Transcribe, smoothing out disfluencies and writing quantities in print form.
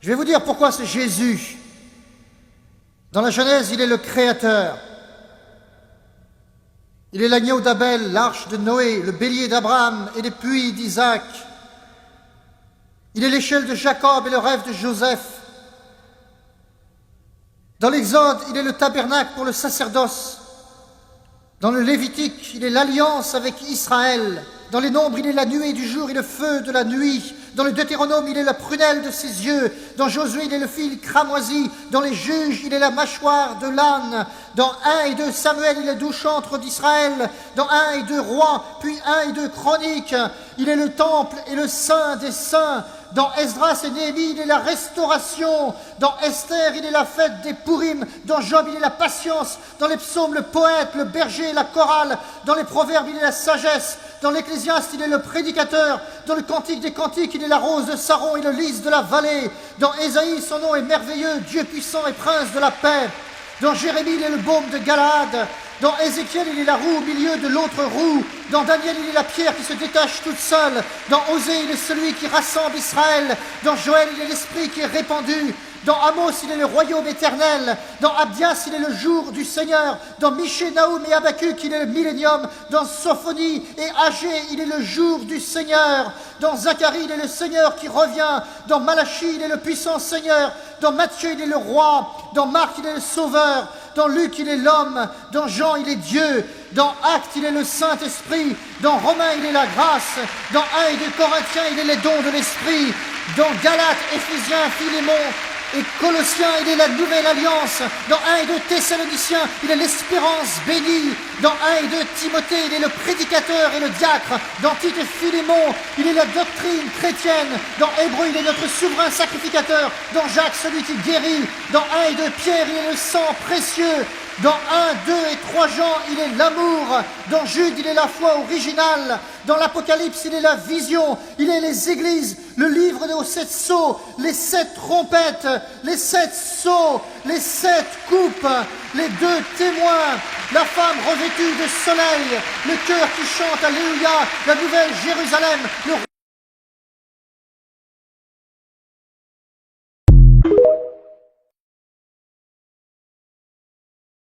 Je vais vous dire pourquoi c'est Jésus. Dans la Genèse, il est le Créateur. Il est l'agneau d'Abel, l'arche de Noé, le bélier d'Abraham et les puits d'Isaac. Il est l'échelle de Jacob et le rêve de Joseph. Dans l'Exode, il est le tabernacle pour le sacerdoce. Dans le Lévitique, il est l'alliance avec Israël. Dans les Nombres, il est la nuée du jour et le feu de la nuit. Dans le Deutéronome, il est la prunelle de ses yeux. Dans Josué, il est le fil cramoisi. Dans les Juges, il est la mâchoire de l'âne. Dans 1 et 2 Samuel, il est doux chantre d'Israël. Dans 1 et 2 Rois, puis 1 et 2 Chroniques, il est le temple et le saint des saints. Dans Esdras et Néhémie, il est la restauration. Dans Esther, il est la fête des Pourim. Dans Job, il est la patience. Dans les psaumes, le poète, le berger et la chorale. Dans les proverbes, il est la sagesse. Dans l'Ecclésiaste, il est le prédicateur. Dans le Cantique des Cantiques, il est la rose de Saron et le lys de la vallée. Dans Ésaïe, son nom est merveilleux, Dieu puissant et prince de la paix. Dans Jérémie, il est le baume de Galaad. Dans Ézéchiel, il est la roue au milieu de l'autre roue. Dans Daniel, il est la pierre qui se détache toute seule. Dans Osée, il est celui qui rassemble Israël. Dans Joël, il est l'esprit qui est répandu. Dans Amos, il est le royaume éternel. Dans Abdias, il est le jour du Seigneur. Dans Michée, Naoum et Habacuc, il est le millénium. Dans Sophonie et Agé, il est le jour du Seigneur. Dans Zacharie, il est le Seigneur qui revient. Dans Malachie, il est le puissant Seigneur. Dans Matthieu, il est le roi. Dans Marc, il est le sauveur. Dans Luc, il est l'homme. Dans Jean, il est Dieu. Dans Actes, il est le Saint-Esprit. Dans Romains, il est la grâce. Dans 1 et 2 Corinthiens, il est les dons de l'Esprit. Dans Galates, Éphésiens, Philémon et Colossiens, il est la nouvelle alliance. Dans 1 et 2 Thessaloniciens, il est l'espérance bénie. Dans 1 et 2 Timothée, il est le prédicateur et le diacre. Dans Tite et Philémon, il est la doctrine chrétienne. Dans Hébreux, il est notre souverain sacrificateur. Dans Jacques, celui qui guérit. Dans 1 et 2 Pierre, il est le sang précieux. Dans 1, 2 et 3 Jean, il est l'amour. Dans Jude, il est la foi originale. Dans l'Apocalypse, il est la vision. Il est les églises, le livre aux 7 sceaux, les 7 trompettes, les 7 sceaux, les 7 coupes, les 2 témoins, la femme revêtue de soleil, le cœur qui chante Alléluia, la nouvelle Jérusalem, le